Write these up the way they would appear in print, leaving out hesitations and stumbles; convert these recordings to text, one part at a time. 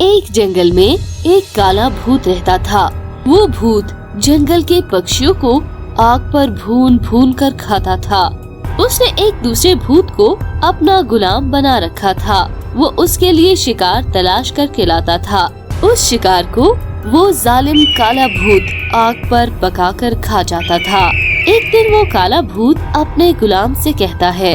एक जंगल में एक काला भूत रहता था। वो भूत जंगल के पक्षियों को आग पर भून भून कर खाता था। उसने एक दूसरे भूत को अपना गुलाम बना रखा था। वो उसके लिए शिकार तलाश करके लाता था। उस शिकार को वो जालिम काला भूत आग पर पकाकर खा जाता था। एक दिन वो काला भूत अपने गुलाम से कहता है,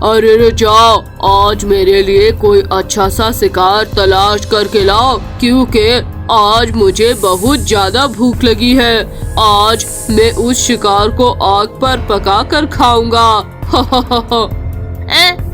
अरे रे जाओ, आज मेरे लिए कोई अच्छा सा शिकार तलाश करके लाओ, क्योंकि आज मुझे बहुत ज्यादा भूख लगी है। आज मैं उस शिकार को आग पर पका कर खाऊंगा।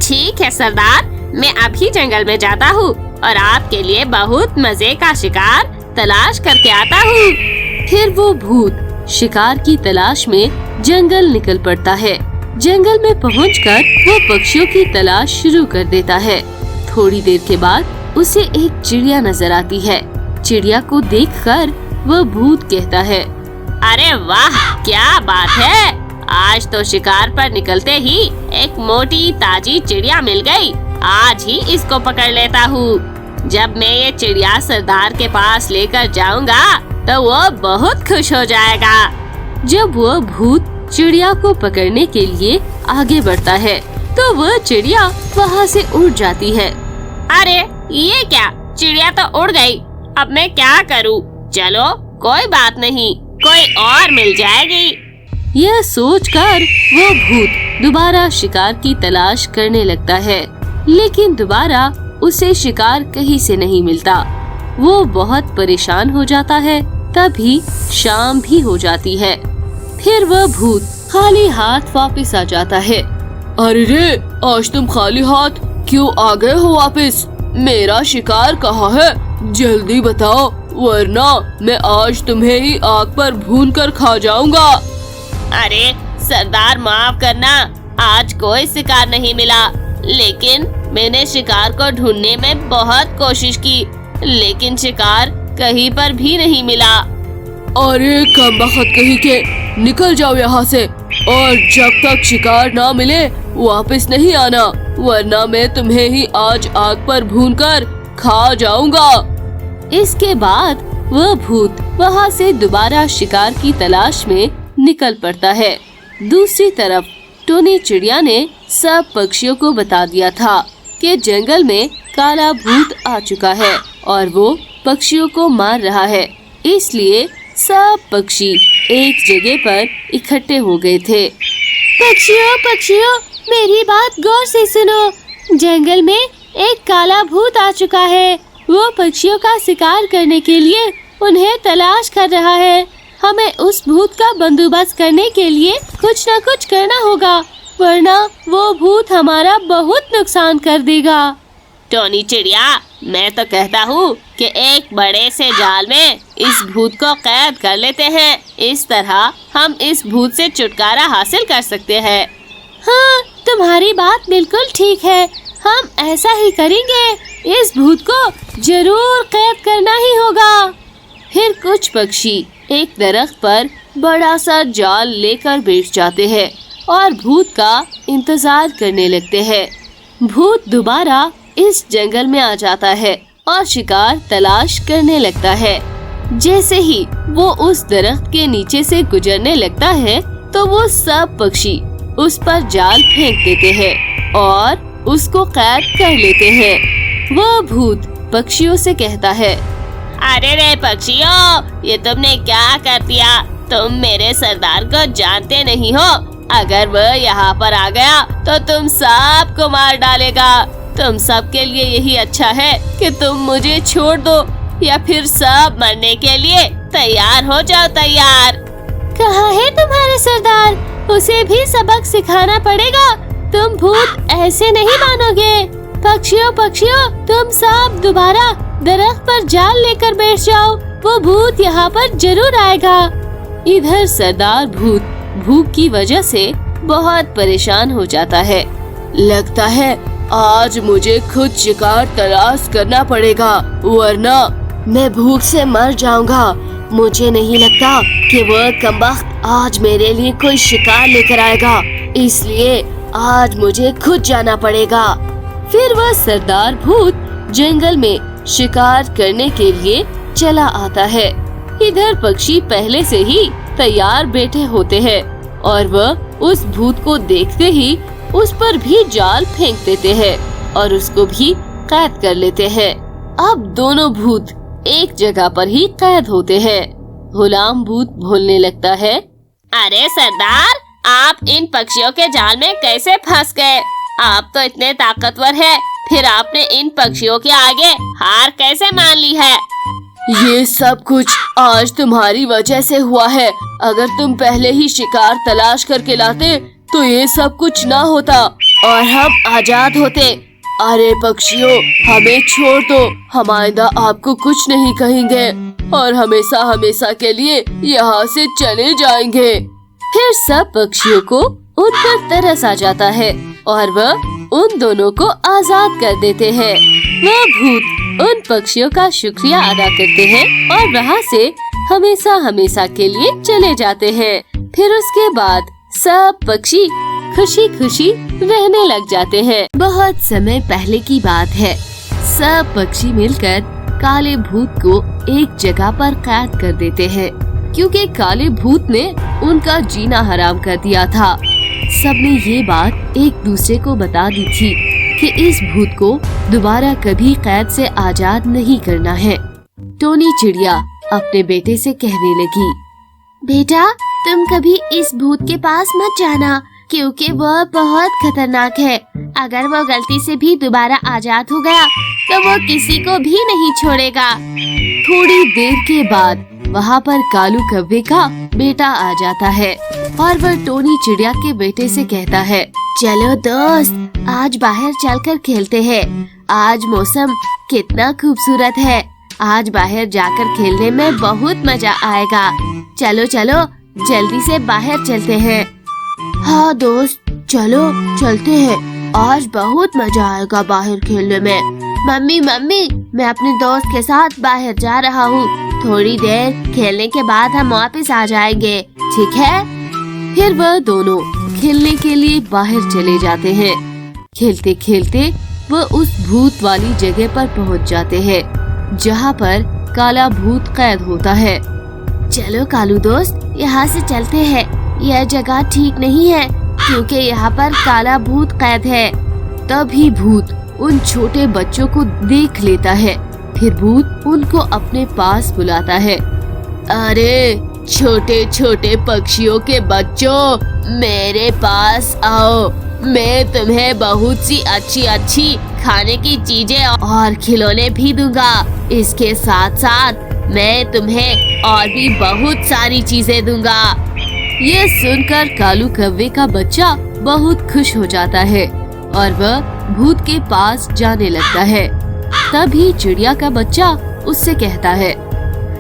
ठीक है सरदार, मैं अभी जंगल में जाता हूँ और आपके लिए बहुत मजे का शिकार तलाश करके आता हूँ। फिर वो भूत शिकार की तलाश में जंगल निकल पड़ता है। जंगल में पहुंचकर वो पक्षियों की तलाश शुरू कर देता है। थोड़ी देर के बाद उसे एक चिड़िया नजर आती है। चिड़िया को देखकर वो भूत कहता है, अरे वाह, क्या बात है, आज तो शिकार पर निकलते ही एक मोटी ताजी चिड़िया मिल गई। आज ही इसको पकड़ लेता हूँ। जब मैं ये चिड़िया सरदार के पास लेकर जाऊंगा तो वो बहुत खुश हो जाएगा। जब वो भूत चिड़िया को पकड़ने के लिए आगे बढ़ता है तो वह चिड़िया वहाँ से उड़ जाती है। अरे ये क्या, चिड़िया तो उड़ गई, अब मैं क्या करूँ? चलो कोई बात नहीं, कोई और मिल जाएगी। यह सोचकर वो भूत दोबारा शिकार की तलाश करने लगता है, लेकिन दोबारा उसे शिकार कहीं से नहीं मिलता। वो बहुत परेशान हो जाता है। तभी शाम भी हो जाती है। फिर वह भूत खाली हाथ वापस आ जाता है। अरे रे, आज तुम खाली हाथ क्यों आ गए हो वापस? मेरा शिकार कहाँ है? जल्दी बताओ, वरना मैं आज तुम्हें ही आग पर भून कर खा जाऊंगा। अरे सरदार माफ करना, आज कोई शिकार नहीं मिला, लेकिन मैंने शिकार को ढूंढने में बहुत कोशिश की, लेकिन शिकार कहीं पर भी नहीं मिला। अरे कमबख्त कहीं के, निकल जाओ यहाँ से, और जब तक शिकार ना मिले वापस नहीं आना, वरना मैं तुम्हें ही आज आग पर भूनकर खा जाऊंगा। इसके बाद वह भूत वहाँ से दोबारा शिकार की तलाश में निकल पड़ता है। दूसरी तरफ टोनी चिड़िया ने सब पक्षियों को बता दिया था कि जंगल में काला भूत आ चुका है और वो पक्षियों को मार रहा है। इसलिए सब पक्षी एक जगह पर इकट्ठे हो गए थे। पक्षियों, मेरी बात गौर से सुनो। जंगल में एक काला भूत आ चुका है। वो पक्षियों का शिकार करने के लिए उन्हें तलाश कर रहा है। हमें उस भूत का बंदोबस्त करने के लिए कुछ न कुछ करना होगा, वरना वो भूत हमारा बहुत नुकसान कर देगा। टोनी चिड़िया, मैं तो कहता हूँ कि एक बड़े से जाल में इस भूत को कैद कर लेते हैं। इस तरह हम इस भूत से छुटकारा हासिल कर सकते हैं। हाँ, तुम्हारी बात बिल्कुल ठीक है, हम ऐसा ही करेंगे। इस भूत को जरूर कैद करना ही होगा। फिर कुछ पक्षी एक दरख्त पर बड़ा सा जाल लेकर बैठ जाते हैं और भूत का इंतजार करने लगते हैं। भूत दोबारा इस जंगल में आ जाता है और शिकार तलाश करने लगता है। जैसे ही वो उस दरख्त के नीचे से गुजरने लगता है तो वो सब पक्षी उस पर जाल फेंक देते हैं और उसको कैद कर लेते हैं। वो भूत पक्षियों से कहता है, अरे रे पक्षियों, ये तुमने क्या कर दिया? तुम मेरे सरदार को जानते नहीं हो। अगर वह यहाँ पर आ गया तो तुम सबको मार डालेगा। तुम सबके लिए यही अच्छा है कि तुम मुझे छोड़ दो, या फिर सब मरने के लिए तैयार हो जाओ। तैयार? कहाँ है तुम्हारे सरदार? उसे भी सबक सिखाना पड़ेगा। तुम भूत ऐसे नहीं मानोगे। पक्षियों, तुम सब दोबारा दरख्त पर जाल लेकर बैठ जाओ। वो भूत यहाँ पर जरूर आएगा। इधर सरदार भूत भूख की वजह से बहुत परेशान हो जाता है। लगता है आज मुझे खुद शिकार तलाश करना पड़ेगा, वरना मैं भूख से मर जाऊंगा। मुझे नहीं लगता कि वह कमबख्त आज मेरे लिए कोई शिकार लेकर आएगा, इसलिए आज मुझे खुद जाना पड़ेगा। फिर वह सरदार भूत जंगल में शिकार करने के लिए चला आता है। इधर पक्षी पहले से ही तैयार बैठे होते हैं और वह उस भूत को देखते ही उस पर भी जाल फेंक देते हैं और उसको भी कैद कर लेते हैं। अब दोनों भूत एक जगह पर ही कैद होते हैं। गुलाम भूत बोलने लगता है, अरे सरदार, आप इन पक्षियों के जाल में कैसे फंस गए? आप तो इतने ताकतवर हैं, फिर आपने इन पक्षियों के आगे हार कैसे मान ली है? ये सब कुछ आज तुम्हारी वजह से हुआ है। अगर तुम पहले ही शिकार तलाश करके लाते तो ये सब कुछ ना होता और हम आजाद होते। अरे पक्षियों, हमें छोड़ दो, हम आइंदा आपको कुछ नहीं कहेंगे और हमेशा हमेशा के लिए यहाँ से चले जाएंगे। फिर सब पक्षियों को उन पर तरस आ जाता है और वह उन दोनों को आजाद कर देते हैं। वह भूत उन पक्षियों का शुक्रिया अदा करते हैं और वहाँ से हमेशा हमेशा के लिए चले जाते हैं। फिर उसके बाद सब पक्षी खुशी खुशी रहने लग जाते हैं। बहुत समय पहले की बात है। सब पक्षी मिलकर काले भूत को एक जगह पर कैद कर देते हैं क्योंकि काले भूत ने उनका जीना हराम कर दिया था। सबने ये बात एक दूसरे को बता दी थी कि इस भूत को दोबारा कभी कैद से आजाद नहीं करना है। टोनी चिड़िया अपने बेटे से कहने लगी, बेटा, तुम कभी इस भूत के पास मत जाना क्योंकि वह बहुत खतरनाक है। अगर वो गलती से भी दोबारा आजाद हो गया तो वो किसी को भी नहीं छोड़ेगा। थोड़ी देर के बाद वहाँ पर कालू कव्वे का बेटा आ जाता है और वह टोनी चिड़िया के बेटे से कहता है, चलो दोस्त, आज बाहर चलकर खेलते हैं। आज मौसम कितना खूबसूरत है। आज बाहर जाकर खेलने में बहुत मजा आएगा। चलो चलो, जल्दी से बाहर चलते हैं। हाँ दोस्त, चलो चलते हैं। आज बहुत मजा आएगा बाहर खेलने में। मम्मी, मैं अपने दोस्त के साथ बाहर जा रहा हूँ। थोड़ी देर खेलने के बाद हम वापस आ जाएंगे, ठीक है? फिर वह दोनों खेलने के लिए बाहर चले जाते हैं। खेलते खेलते वह उस भूत वाली जगह पर पहुंच जाते हैं जहां पर काला भूत कैद होता है। चलो कालू दोस्त, यहाँ से चलते हैं। यह जगह ठीक नहीं है क्योंकि यहाँ पर काला भूत कैद है। तभी भूत उन छोटे बच्चों को देख लेता है। फिर भूत उनको अपने पास बुलाता है। अरे छोटे छोटे पक्षियों के बच्चों, मेरे पास आओ। मैं तुम्हें बहुत सी अच्छी अच्छी खाने की चीजें और खिलौने भी दूंगा। इसके साथ साथ मैं तुम्हें और भी बहुत सारी चीजें दूंगा। ये सुनकर कालू कव्वे का बच्चा बहुत खुश हो जाता है और वह भूत के पास जाने लगता है। तभी चिड़िया का बच्चा उससे कहता है,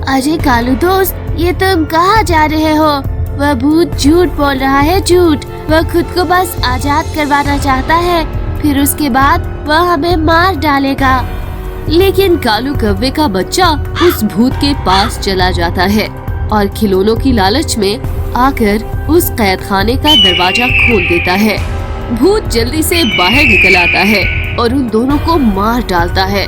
अरे कालू दोस्त, ये तुम कहाँ जा रहे हो? वह भूत झूठ बोल रहा है, झूठ। वह खुद को बस आजाद करवाना चाहता है, फिर उसके बाद वह हमें मार डालेगा। लेकिन कालू कव्वे का बच्चा उस भूत के पास चला जाता है और खिलौनों की लालच में आकर उस कैद खाने का दरवाजा खोल देता है। भूत जल्दी से बाहर निकल आता है और उन दोनों को मार डालता है।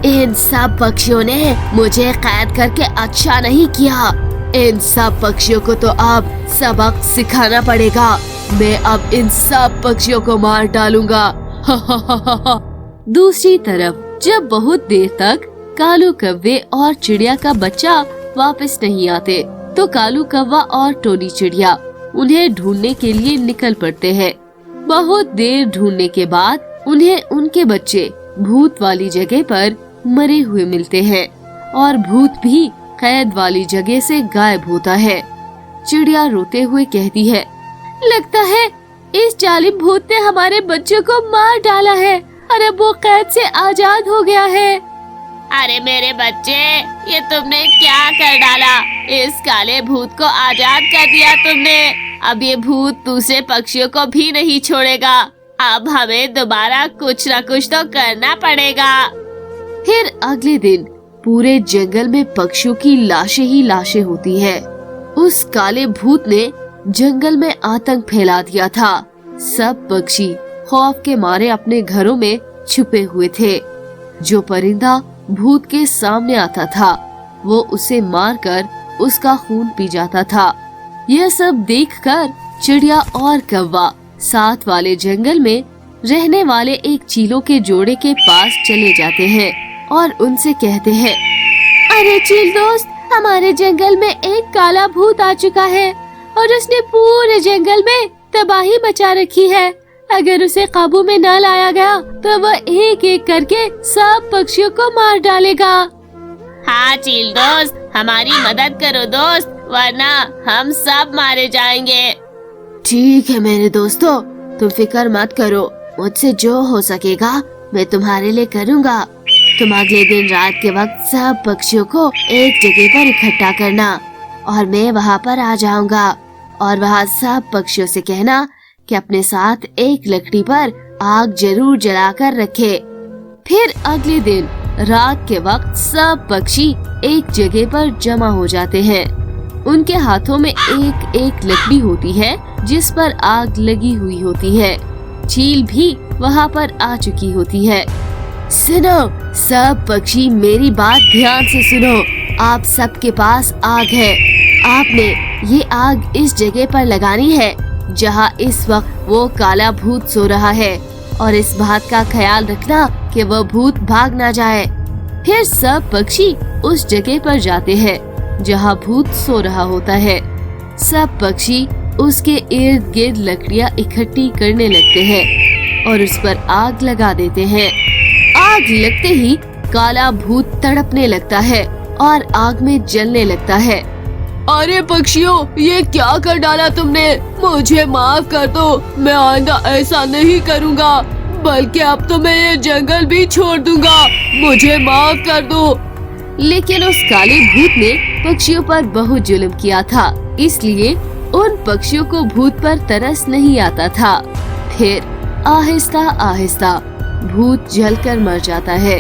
इन सब पक्षियों ने मुझे कैद करके अच्छा नहीं किया। इन सब पक्षियों को तो अब सबक सिखाना पड़ेगा। मैं अब इन सब पक्षियों को मार डालूंगा। दूसरी तरफ जब बहुत देर तक कालू कव्वे और चिड़िया का बच्चा वापस नहीं आते तो कालू कव्वा और टोनी चिड़िया उन्हें ढूंढने के लिए निकल पड़ते हैं। बहुत देर ढूंढने के बाद उन्हें उनके बच्चे भूत वाली जगह पर मरे हुए मिलते हैं और भूत भी कैद वाली जगह से गायब होता है। चिड़िया रोते हुए कहती है, लगता है इस जालिम भूत ने हमारे बच्चों को मार डाला है और अब वो कैद से आजाद हो गया है। अरे मेरे बच्चे, ये तुमने क्या कर डाला? इस काले भूत को आजाद कर दिया तुमने। अब ये भूत दूसरे पक्षियों को भी नहीं छोड़ेगा। अब हमें दोबारा कुछ न कुछ तो करना पड़ेगा। फिर अगले दिन पूरे जंगल में पक्षियों की लाशें ही लाशें होती है। उस काले भूत ने जंगल में आतंक फैला दिया था। सब पक्षी खौफ के मारे अपने घरों में छुपे हुए थे। जो परिंदा भूत के सामने आता था। वो उसे मारकर उसका खून पी जाता था। यह सब देखकर चिड़िया और कौवा साथ वाले जंगल में रहने वाले एक चीलों के जोड़े के पास चले जाते हैं और उनसे कहते हैं, अरे चील दोस्त, हमारे जंगल में एक काला भूत आ चुका है और उसने पूरे जंगल में तबाही मचा रखी है। अगर उसे काबू में न लाया गया तो वह एक एक करके सब पक्षियों को मार डालेगा। हाँ चील दोस्त, हमारी मदद करो दोस्त, वरना हम सब मारे जाएंगे। ठीक है मेरे दोस्तों, तुम फिक्र मत करो, मुझसे जो हो सकेगा मैं तुम्हारे लिए करूँगा। तुम अगले दिन रात के वक्त सब पक्षियों को एक जगह पर इकट्ठा करना और मैं वहाँ पर आ जाऊंगा और वहाँ सब पक्षियों से कहना कि अपने साथ एक लकड़ी पर आग जरूर जलाकर रखे। फिर अगले दिन रात के वक्त सब पक्षी एक जगह पर जमा हो जाते हैं। उनके हाथों में एक एक लकड़ी होती है जिस पर आग लगी हुई होती है। चील भी वहाँ पर आ चुकी होती है। सुनो सब पक्षी, मेरी बात ध्यान से सुनो। आप सबके पास आग है। आपने ये आग इस जगह पर लगानी है जहाँ इस वक्त वो काला भूत सो रहा है और इस बात का ख्याल रखना कि वह भूत भाग ना जाए। फिर सब पक्षी उस जगह पर जाते हैं जहाँ भूत सो रहा होता है। सब पक्षी उसके इर्द गिर्द लकड़ियाँ इकट्ठी करने लगते हैं और उस पर आग लगा देते हैं। आग लगते ही काला भूत तड़पने लगता है और आग में जलने लगता है। अरे पक्षियों, ये क्या कर डाला तुमने? मुझे माफ कर दो, मैं आइंदा ऐसा नहीं करूँगा, बल्कि अब तो मैं ये जंगल भी छोड़ दूंगा। मुझे माफ कर दो। लेकिन उस काले भूत ने पक्षियों पर बहुत जुल्म किया था, इसलिए उन पक्षियों को भूत पर तरस नहीं आता था। फिर आहिस्ता आहिस्ता भूत जलकर मर जाता है।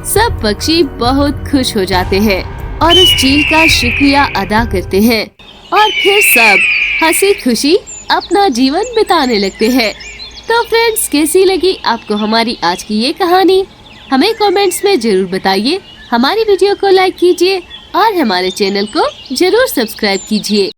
सब पक्षी बहुत खुश हो जाते हैं और उस चील का शुक्रिया अदा करते हैं और फिर सब हंसी खुशी अपना जीवन बिताने लगते हैं। तो फ्रेंड्स, कैसी लगी आपको हमारी आज की ये कहानी? हमें कमेंट्स में जरूर बताइए। हमारी वीडियो को लाइक कीजिए और हमारे चैनल को जरूर सब्सक्राइब कीजिए।